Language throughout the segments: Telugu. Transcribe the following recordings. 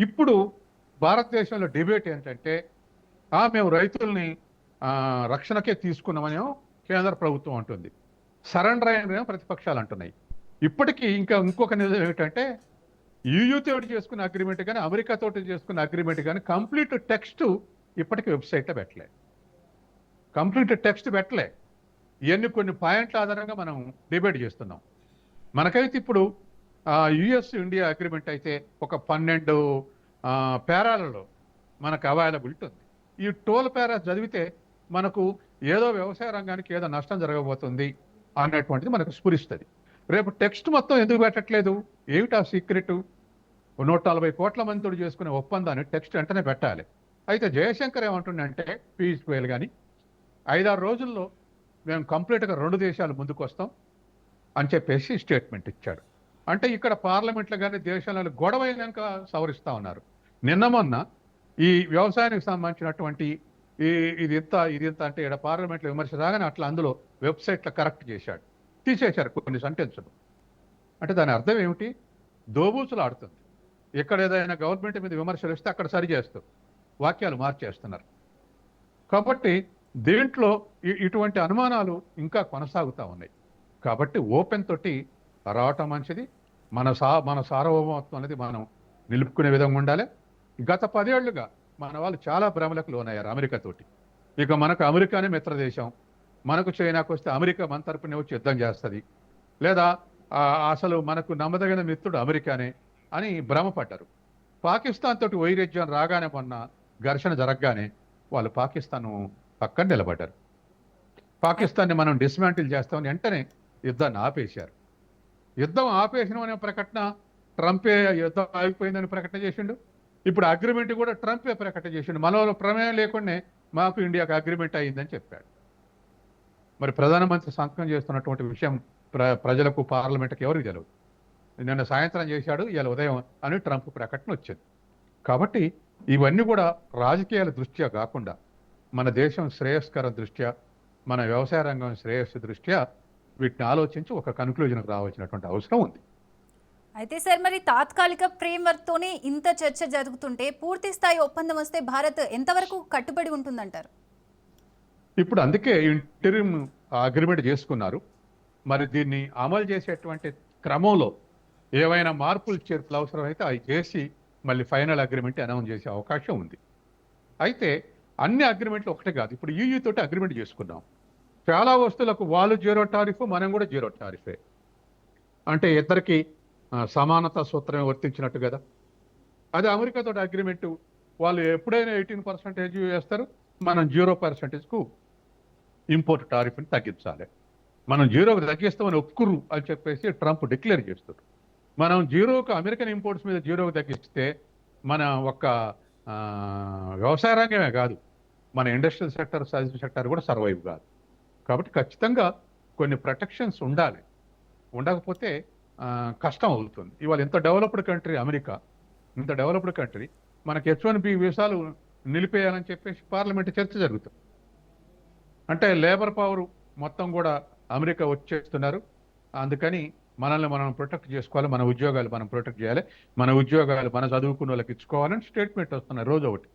ఇప్పుడు భారతదేశంలో డిబేట్ ఏంటంటే మేము రైతుల్ని రక్షణకే తీసుకున్నామని కేంద్ర ప్రభుత్వం అంటుంది. సరెండర్ అయిన ప్రతిపక్షాలు అంటున్నాయి. ఇప్పటికీ ఇంకొక నిజం ఏమిటంటే EU తోటి చేసుకున్న అగ్రిమెంట్ కానీ అమెరికా తోటి చేసుకున్న అగ్రిమెంట్ కానీ కంప్లీట్ టెక్స్ట్ ఇప్పటికీ వెబ్సైట్లో పెట్టలే. కంప్లీట్ టెక్స్ట్ పెట్టలే. ఇవన్నీ కొన్ని పాయింట్ల ఆధారంగా మనం డిబేట్ చేస్తున్నాం. మనకైతే ఇప్పుడు US ఇండియా అగ్రిమెంట్ అయితే ఒక 12 పేరాలలో మనకు అవైలబిలిటీ ఉంది. ఈ 12 పేరా చదివితే మనకు ఏదో వ్యవసాయ రంగానికి ఏదో నష్టం జరగబోతుంది అన్నటువంటిది మనకు స్ఫురిస్తుంది. రేపు టెక్స్ట్ మొత్తం ఎందుకు పెట్టట్లేదు? ఏమిటి ఆ సీక్రెట్? 140 కోట్ల మందితో చేసుకునే ఒప్పందాన్ని టెక్స్ట్ వెంటనే పెట్టాలి. అయితే జయశంకర్ ఏమంటుండంటే పీయూష్ గోయల్ కానీ 5-6 రోజుల్లో మేము కంప్లీట్గా 2 దేశాలు ముందుకు వస్తాం అని చెప్పేసి స్టేట్మెంట్ ఇచ్చాడు. అంటే ఇక్కడ పార్లమెంట్లో కానీ దేశాలలో గొడవ అయినాక సవరిస్తూ ఉన్నారు. నిన్న మొన్న ఈ వ్యవసాయానికి సంబంధించినటువంటి ఇది ఇంత అంటే ఇక్కడ పార్లమెంట్లో విమర్శ రాగానే అట్లా అందులో వెబ్సైట్లో కరెక్ట్ చేశాడు, తీసేశారు కొన్ని సెంటెన్సులు. అంటే దాని అర్థం ఏమిటి? దోబూసులు ఆడుతుంది. ఎక్కడ ఏదైనా గవర్నమెంట్ మీద విమర్శలు వస్తే అక్కడ సరి చేస్తూ వాక్యాలు మార్చేస్తున్నారు. కాబట్టి దీంట్లో ఇటువంటి అనుమానాలు ఇంకా కొనసాగుతూ ఉన్నాయి. కాబట్టి ఓపెన్ తోటి రావటం మంచిది. మన సార్వభౌమత్వం అనేది మనం నిలుపుకునే విధంగా ఉండాలి. గత 10 ఏళ్లుగా మన వాళ్ళు చాలా భ్రమలకు లోనయ్యారు అమెరికా తోటి. ఇక మనకు అమెరికానే మిత్రదేశం, మనకు చైనాకు వస్తే అమెరికా మన తరపునే వచ్చి యుద్ధం చేస్తుంది, లేదా అసలు మనకు నమ్మదగిన మిత్రుడు అమెరికానే అని భ్రమపడ్డారు. పాకిస్తాన్ తోటి వైరుధ్యం రాగానే మొన్న ఘర్షణ జరగగానే వాళ్ళు పాకిస్తాన్ పక్కన నిలబడ్డారు. పాకిస్తాన్ని మనం డిస్మాంటిల్ చేస్తామని వెంటనే యుద్ధాన్ని ఆపేశారు. యుద్ధం ఆపేసిన అనే ప్రకటన ట్రంపే యుద్ధం ఆగిపోయిందని ప్రకటన చేసిండు. ఇప్పుడు అగ్రిమెంట్ కూడా ట్రంపే ప్రకటన చేసిండు. మనలో ప్రమేయం లేకుండా మాకు ఇండియాకు అగ్రిమెంట్ అయ్యిందని చెప్పాడు. మరి ప్రధానమంత్రి సంతకం చేస్తున్నటువంటి విషయం ప్రజలకు పార్లమెంట్కి ఎవరికి తెలియదు. నిన్న సాయంత్రం చేశాడు, ఇవాళ ఉదయం అని ట్రంప్ ప్రకటన వచ్చింది. కాబట్టి ఇవన్నీ కూడా రాజకీయాల దృష్ట్యా కాకుండా మన దేశం శ్రేయస్కర దృష్ట్యా, మన వ్యవసాయ రంగం శ్రేయస్సు దృష్ట్యా వీటిని ఆలోచించి ఒక కన్క్లూజన్కి రావాల్సినటువంటి అవసరం ఉంది. అయితే సార్, మరి తాత్కాలిక ఫ్రేమ్వర్క్తోనే ఇంత చర్చ జరుగుతుంటే పూర్తి స్థాయి ఒప్పందం వస్తే భారత్ ఎంతవరకు కట్టుబడి ఉంటుందంటారు? ఇప్పుడు అందుకే ఇంటరిమ్ అగ్రిమెంట్ చేసుకున్నారు. మరి దీన్ని అమలు చేసేటువంటి క్రమంలో ఏవైనా మార్పులు చేర్పులు అవసరమైతే అవి చేసి మళ్ళీ ఫైనల్ అగ్రిమెంట్ అనౌన్స్ చేసే అవకాశం ఉంది. అయితే అన్ని అగ్రిమెంట్లు ఒకటే కాదు. ఇప్పుడు EU తోటి అగ్రిమెంట్ చేసుకున్నాం. చాలా వస్తువులకు వాళ్ళు 0 టారిఫ్, మనం కూడా 0 టారిఫే. అంటే ఇద్దరికి సమానత సూత్రమే వర్తించినట్టు కదా. అదే అమెరికాతో అగ్రిమెంటు వాళ్ళు ఎప్పుడైనా 18% వేస్తారు, మనం 0%కు ఇంపోర్ట్ టారిఫ్ని తగ్గించాలి. మనం 0కు తగ్గిస్తామని ఒప్పుకురు అని చెప్పేసి ట్రంప్ డిక్లేర్ చేస్తారు. మనం 0కు అమెరికన్ ఇంపోర్ట్స్ మీద 0కు తగ్గిస్తే మన ఒక్క వ్యవసాయ రంగమే కాదు, మన ఇండస్ట్రియల్ సెక్టర్, సర్వీస్ సెక్టర్ కూడా సర్వైవ్ కాదు. కాబట్టి ఖచ్చితంగా కొన్ని ప్రొటెక్షన్స్ ఉండాలి. ఉండకపోతే కష్టం అవుతుంది. ఇవాళ ఇంత డెవలప్డ్ కంట్రీ అమెరికా, ఇంత డెవలప్డ్ కంట్రీ మనకి H1B వీసాలు నిలిపేయాలని చెప్పేసి పార్లమెంట్ చర్చ జరుగుతుంది. అంటే లేబర్ పవర్ మొత్తం కూడా అమెరికా వచ్చేస్తున్నారు. అందుకని మనల్ని మనం ప్రొటెక్ట్ చేసుకోవాలి, మన ఉద్యోగాలు మనం ప్రొటెక్ట్ చేయాలి, మన ఉద్యోగాలు మన చదువుకున్న వాళ్ళకి ఇచ్చుకోవాలని స్టేట్మెంట్ వస్తున్నాయి రోజు ఒకటి.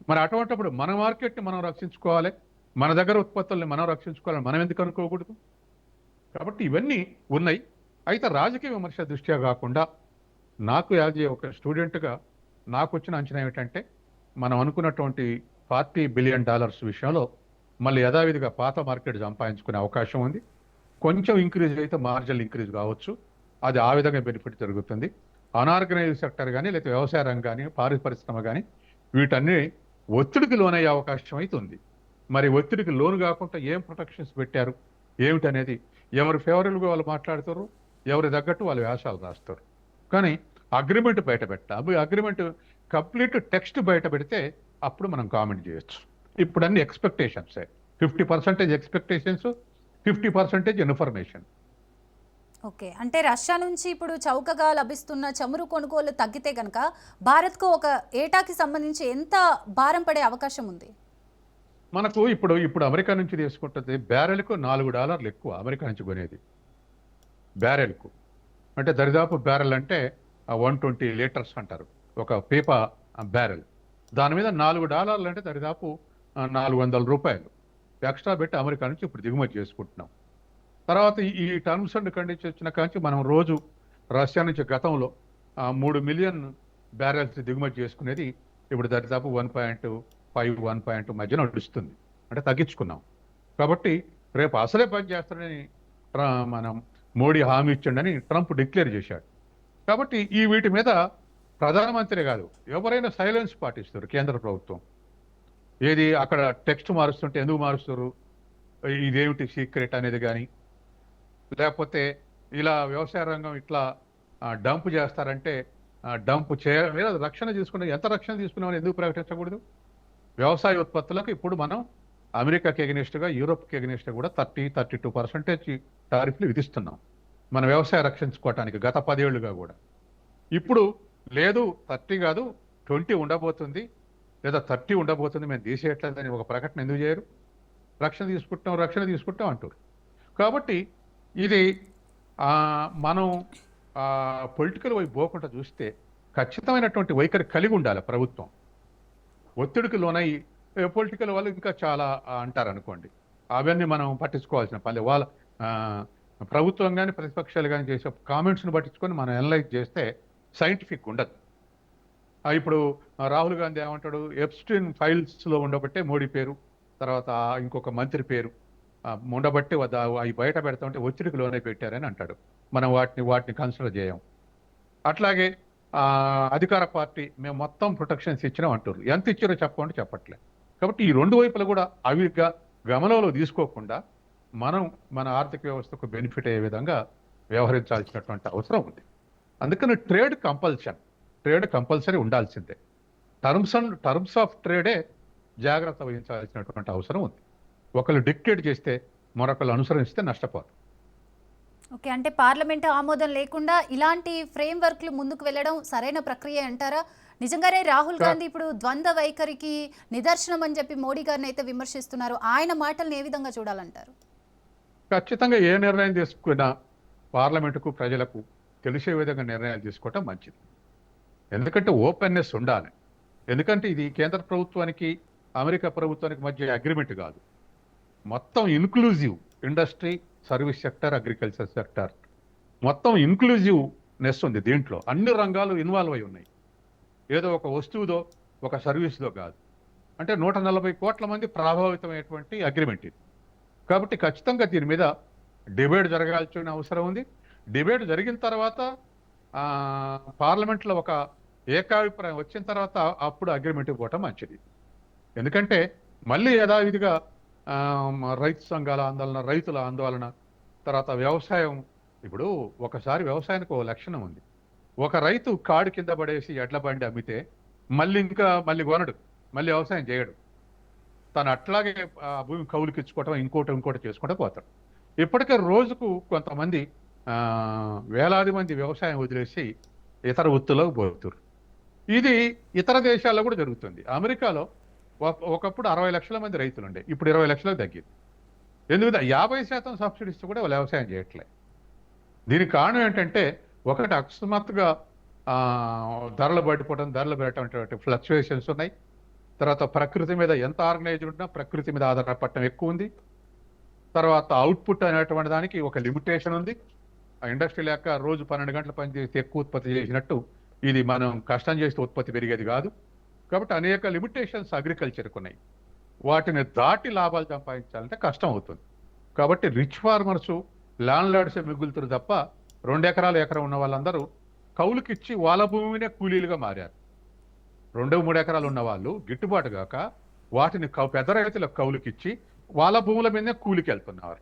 మరి అటువంటిప్పుడు మన మార్కెట్ని మనం రక్షించుకోవాలి, మన దగ్గర ఉత్పత్తుల్ని మనం రక్షించుకోవాలని మనం ఎందుకు అనుకోకూడదు? కాబట్టి ఇవన్నీ ఉన్నాయి. అయితే రాజకీయ విమర్శ దృష్ట్యా కాకుండా నాకు యాజ్ ఒక స్టూడెంట్గా నాకు వచ్చిన అంచనా ఏమిటంటే మనం అనుకున్నటువంటి $40 బిలియన్ విషయంలో మళ్ళీ యథావిధిగా పాత మార్కెట్ సంపాదించుకునే అవకాశం ఉంది. కొంచెం ఇంక్రీజ్ అయితే మార్జినల్ ఇంక్రీజ్ కావచ్చు. అది ఆ విధంగా బెనిఫిట్ జరుగుతుంది. అనార్గనైజ్డ్ సెక్టర్ కానీ, లేకపోతే వ్యవసాయ రంగం కానీ, పరిశ్రమ కానీ వీటన్నీ ఒత్తిడికి లోనయ్యే అవకాశం అయితే ఉంది. మరి ఒత్తిడికి లోను కాకుండా ఏం ప్రొటెక్షన్స్ పెట్టారు ఏమిటనేది ఎవరు ఫేవరబుల్గా వాళ్ళు మాట్లాడుతారు, ఎవరి తగ్గట్టు వాళ్ళు వ్యాసాలు రాస్తారు. కానీ అగ్రిమెంట్ బయట పెట్టాలి. అగ్రిమెంట్ కంప్లీట్ టెక్స్ట్ బయట పెడితే అప్పుడు మనం కామెంట్ చేయొచ్చు. ఇప్పుడు అన్ని ఎక్స్పెక్టేషన్సే. 50% ఎక్స్పెక్టేషన్స్, 50% ఇన్ఫర్మేషన్. ఓకే, అంటే రష్యా నుంచి ఇప్పుడు చౌకగా లభిస్తున్న చమురు కొనుగోలు తగ్గితే కనుక భారత్కు ఒక ఏటాకి సంబంధించి ఎంత భారం పడే అవకాశం ఉంది? మనకు ఇప్పుడు అమెరికా నుంచి తీసుకుంటుంది బ్యారెల్కు $4 ఎక్కువ అమెరికా నుంచి కొనేది. బ్యారెల్కు అంటే దరిదాపు బ్యారెల్ అంటే 120 లీటర్స్ అంటారు. ఒక పీప బ్యారెల్. దాని మీద $4 అంటే దరిదాపు $400 ఎక్స్ట్రా పెట్టి అమెరికా నుంచి ఇప్పుడు దిగుమతి చేసుకుంటున్నాం. తర్వాత ఈ టర్మ్స్ అండ్ కండిషన్స్ వచ్చిన కాంచి మనం రోజు రష్యా నుంచి గతంలో 3 మిలియన్ బ్యారెల్స్ దిగుమతి చేసుకునేది ఇప్పుడు దరిదాపు 1.5, 1.2 మధ్య నడుస్తుంది. అంటే తగ్గించుకున్నాం. కాబట్టి రేపు అసలే పని చేస్తాడని మనం మోడీ హామీ ఇచ్చిండని ట్రంప్ డిక్లేర్ చేశాడు. కాబట్టి ఈ వీటి మీద ప్రధానమంత్రి కాదు ఎవరైనా సైలెన్స్ పాటిస్తారు. కేంద్ర ప్రభుత్వం ఏది అక్కడ టెక్స్ట్ మారుస్తుంటే ఎందుకు మారుస్తారు, ఇదేమిటి సీక్రెట్ అనేది కానీ, లేకపోతే ఇలా వ్యవసాయ రంగం ఇట్లా డంప్ చేస్తారంటే డంప్ లేదా రక్షణ తీసుకునే ఎంత రక్షణ తీసుకున్నామని ఎందుకు ప్రకటించకూడదు? వ్యవసాయ ఉత్పత్తులకు ఇప్పుడు మనం అమెరికాకి ఎగనిస్ట్గా, యూరోప్కి ఎగనిస్ట్గా కూడా 30-32% టారిఫ్లు విధిస్తున్నాం మన వ్యవసాయ రక్షించుకోవటానికి గత 10 ఏళ్లుగా కూడా. ఇప్పుడు లేదు 30 కాదు 20 ఉండబోతుంది లేదా 30 ఉండబోతుంది, మేము తీసేయట్లేదని ఒక ప్రకటన ఎందుకు చేయరు? రక్షణ తీసుకుంటాం అంటారు. కాబట్టి ఇది మనం పొలిటికల్ వైపు పోకుండా చూస్తే ఖచ్చితమైనటువంటి వైఖరి కలిగి ఉండాలి ప్రభుత్వం. ఒత్తిడికి లోనై పొలిటికల్ వాళ్ళు ఇంకా చాలా అంటారు అనుకోండి, అవన్నీ మనం పట్టించుకోవాల్సిన పని. వాళ్ళ ప్రభుత్వం కానీ ప్రతిపక్షాలు కానీ చేసే కామెంట్స్ని పట్టించుకొని మనం అనలైజ్ చేస్తే సైంటిఫిక్ ఉండదు. ఇప్పుడు రాహుల్ గాంధీ ఏమంటాడు, ఎప్స్టీన్ ఫైల్స్లో ఉండబట్టే మోడీ పేరు, తర్వాత ఇంకొక మంత్రి పేరు ఉండబట్టి అవి బయట పెడతామంటే ఒత్తిడికి లోనే పెట్టారని అంటాడు. మనం వాటిని కన్సిడర్ చేయం. అట్లాగే అధికార పార్టీ మేము మొత్తం ప్రొటెక్షన్స్ ఇచ్చినాం అంటారు. ఎంత ఇచ్చారో చెప్పమంటే చెప్పట్లే. కాబట్టి ఈ రెండు వైపులు కూడా అవి గమనంలో తీసుకోకుండా మనం మన ఆర్థిక వ్యవస్థకు బెనిఫిట్ అయ్యే విధంగా వ్యవహరించాల్సినటువంటి అవసరం ఉంది. అందుకని ట్రేడ్ కంపల్సరీ ఉండాల్సిందే. టర్మ్స్ ఆఫ్ ట్రేడే జాగ్రత్త వహించాల్సినటువంటి అవసరం ఉంది. ఒకళ్ళు డిక్టేట్ చేస్తే మరొకళ్ళు అనుసరిస్తే నష్టపోరు. ఓకే, అంటే పార్లమెంట్ ఆమోదం లేకుండా ఇలాంటి ఫ్రేమ్ వర్క్లు ముందుకు వెళ్ళడం సరైన ప్రక్రియ అంటారా? నిజంగానే రాహుల్ గాంధీ ఇప్పుడు ద్వంద్వ వైఖరికి నిదర్శనం అని చెప్పి మోడీ గారిని అయితే విమర్శిస్తున్నారు. ఆయన మాటలను ఏ విధంగా చూడాలంటారు? ఖచ్చితంగా ఏ నిర్ణయం తీసుకున్నా పార్లమెంటుకు ప్రజలకు తెలిసే విధంగా నిర్ణయాలు తీసుకోవటం మంచిది. ఎందుకంటే ఓపెన్నెస్ ఉండాలి. ఎందుకంటే ఇది కేంద్ర ప్రభుత్వానికి అమెరికా ప్రభుత్వానికి మధ్య అగ్రిమెంట్ కాదు, మొత్తం inclusive industry, service sector, agriculture sector మొత్తం ఇన్క్లూజివ్నెస్ ఉంది. దీంట్లో అన్ని రంగాలు ఇన్వాల్వ్ అయి ఉన్నాయి. ఏదో ఒక వస్తువుదో ఒక సర్వీస్దో కాదు. అంటే 140 కోట్ల మంది ప్రభావితమైనటువంటి అగ్రిమెంట్ ఇది. కాబట్టి ఖచ్చితంగా దీని మీద డిబేట్ జరగాల్సిన అవసరం ఉంది. డిబేట్ జరిగిన తర్వాత పార్లమెంట్లో ఒక ఏకాభిప్రాయం వచ్చిన తర్వాత అప్పుడు అగ్రిమెంట్ పోవటం మంచిది. ఎందుకంటే మళ్ళీ యథావిధిగా రైతు సంఘాల ఆందోళన, రైతుల ఆందోళన, తర్వాత వ్యవసాయం. ఇప్పుడు ఒకసారి వ్యవసాయానికి ఒక లక్షణం ఉంది. ఒక రైతు కాడు కింద పడేసి ఎడ్ల బండి అమ్మితే మళ్ళీ కొనడు, మళ్ళీ వ్యవసాయం చేయడు. తను అట్లాగే భూమి కౌలుకి ఇచ్చుకోవటం, ఇంకోటి చేసుకుంటూ పోతాడు. ఇప్పటికే రోజుకు కొంతమంది వేలాది మంది వ్యవసాయం వదిలేసి ఇతర వృత్తుల్లోకి పోతున్నారు. ఇది ఇతర దేశాల్లో కూడా జరుగుతుంది. అమెరికాలో ఒకప్పుడు 60 లక్షల మంది రైతులు ఉండే, ఇప్పుడు 20 లక్షలకు తగ్గింది. ఎందుకంటే 50% సబ్సిడీస్ కూడా వాళ్ళు వ్యవసాయం చేయట్లే. దీనికి కారణం ఏంటంటే ఒకటి అకస్మాత్తుగా ధరలు పెరగటం ఫ్లక్చుయేషన్స్ ఉన్నాయి. తర్వాత ప్రకృతి మీద ఎంత ఆర్గనైజ్డ్ ఉన్నా ప్రకృతి మీద ఆధారపడటం ఎక్కువ ఉంది. తర్వాత అవుట్పుట్ అనేటువంటి దానికి ఒక లిమిటేషన్ ఉంది. ఆ ఇండస్ట్రీ లేక రోజు 12 గంటలు పనిచేసి ఎక్కువ ఉత్పత్తి చేసినట్టు ఇది మనం కష్టం చేస్తే ఉత్పత్తి పెరిగేది కాదు. కాబట్టి అనేక లిమిటేషన్స్ అగ్రికల్చర్కి ఉన్నాయి. వాటిని దాటి లాభాలు సంపాదించాలంటే కష్టం అవుతుంది. కాబట్టి రిచ్ ఫార్మర్స్, ల్యాండ్ లార్డ్సే మిగులుతారు తప్ప 2 ఎకరాలు ఎకరం ఉన్న వాళ్ళందరూ కౌలుకిచ్చి వాళ్ళ భూమినే కూలీలుగా మారారు. 2-3 ఎకరాలు ఉన్న వాళ్ళు గిట్టుబాటు కాక వాటిని పెద్ద రైతులకు కౌలుకిచ్చి వాళ్ళ భూముల మీదనే కూలికి వెళ్తున్నారు.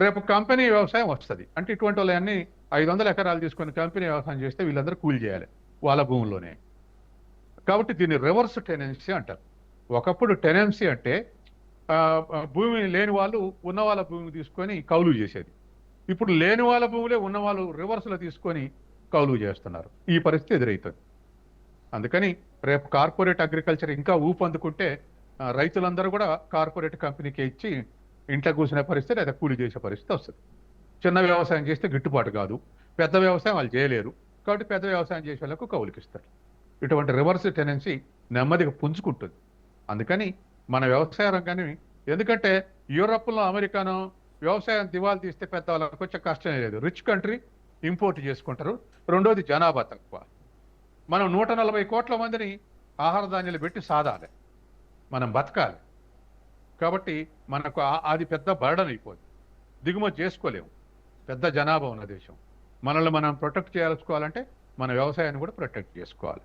రేపు కంపెనీ వ్యవసాయం వస్తుంది అంటే ఇటువంటి వాళ్ళన్నీ 500 ఎకరాలు తీసుకొని కంపెనీ వ్యవసాయం చేస్తే వీళ్ళందరూ కూలి చేయాలి వాళ్ళ భూముల్లోనే. కాబట్టి దీన్ని రివర్స్ టెనెన్సీ అంటారు. ఒకప్పుడు టెనెన్సీ అంటే భూమి లేని వాళ్ళు ఉన్న వాళ్ళ భూమి తీసుకొని కౌలు చేసేది. ఇప్పుడు లేని వాళ్ళ భూములే ఉన్న వాళ్ళు రివర్స్లో తీసుకొని కౌలు చేస్తున్నారు. ఈ పరిస్థితి ఎదురవుతుంది. అందుకని రేపు కార్పొరేట్ అగ్రికల్చర్ ఇంకా ఊపందుకుంటే రైతులందరూ కూడా కార్పొరేట్ కంపెనీకి ఇచ్చి ఇంట్లో కూర్చునే పరిస్థితి లేదా కూలి చేసే పరిస్థితి వస్తుంది. చిన్న వ్యవసాయం చేస్తే గిట్టుబాటు కాదు, పెద్ద వ్యవసాయం వాళ్ళు చేయలేరు. కాబట్టి పెద్ద వ్యవసాయం చేసే వాళ్ళకు కౌలుకిస్తారు. ఇటువంటి రివర్స్ టెండెన్సీ నెమ్మదిగా పుంజుకుంటుంది. అందుకని మన వ్యవసాయ రంగాన్ని, ఎందుకంటే యూరప్లో అమెరికాను వ్యవసాయం దివాలు తీస్తే పెద్ద వాళ్ళకి వచ్చే కష్టమే లేదు. రిచ్ కంట్రీ, ఇంపోర్ట్ చేసుకుంటారు. రెండోది జనాభా తక్కువ. మనం 140 కోట్ల మందిని ఆహార ధాన్యాలు పెట్టి సాధాలి, మనం బతకాలి. కాబట్టి మనకు అది పెద్ద బర్డన్ అయిపోద్ది, దిగుమతి చేసుకోలేము. పెద్ద జనాభా ఉన్న దేశం. మనల్ని మనం ప్రొటెక్ట్ చేసుకోవాలంటే మన వ్యవసాయాన్ని కూడా ప్రొటెక్ట్ చేసుకోవాలి.